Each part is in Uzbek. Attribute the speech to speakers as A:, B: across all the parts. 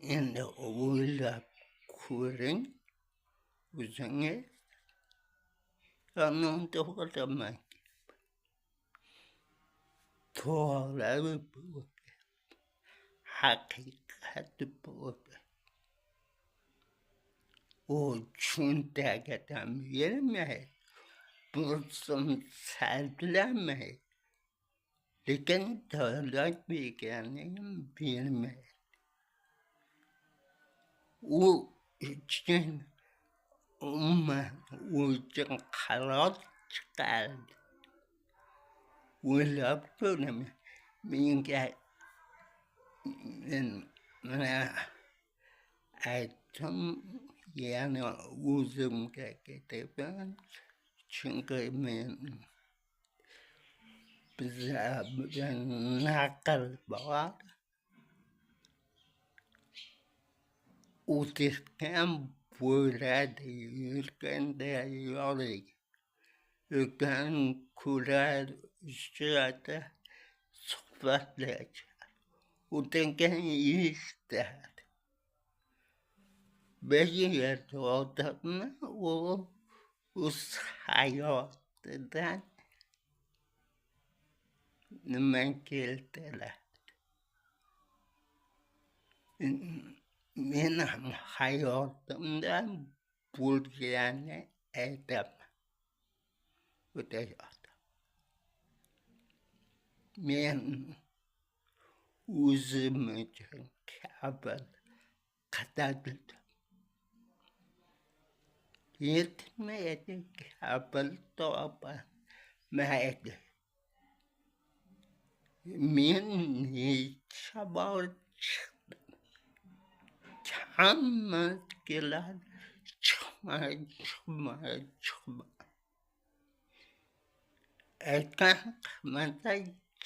A: Endi o'ylab ko'ring, o'zingiz yomon to'g'riman. To'g'ri bu, haqiqat bu. U cho'ntagidan bermaydi, bir so'm sarflamay, lekin davlat berganini bermaydi. U uchun umuman uchun qaror chiqardi. O'ylab ko'raman, menga men mana aytdim, yana o'zimga ketaman, chunki men bizda naql bor. O'tirgan bo'ladi, yurganda yo'q. Yurgan ko'rar, uchradi, suhbatlashadi. O'tirgan eshitadi. Bir yerda odamni o'z hayotidan nima keltiradi? Men ham hayotimdan bo'lganini aytaman. O'tayoqda. Men o'zim uchun kabul qildim. Yetmaydi, kabul topolmaydi. Men necha bor chiqdim. Hammasi keladi, chiqmay. Aytgan qilmasa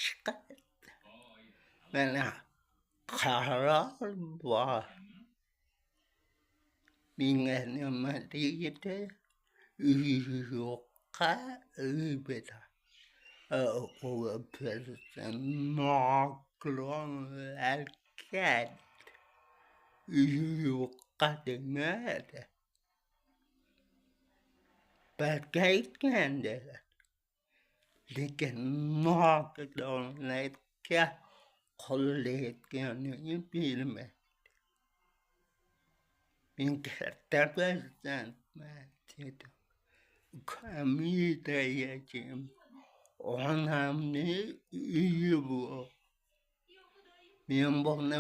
A: chiqadi. Mana qaror bor. Menga nima deydi? Uy yo'qqa uy beradi. U birisi nogironlarga uy yo'qqa demadi. Balki aytgandir. Lekin nogironlarga qo'llayotganini bilmaydi. Men katta farzandman dedim. Ukamidayam onamni uyi bor. Men buni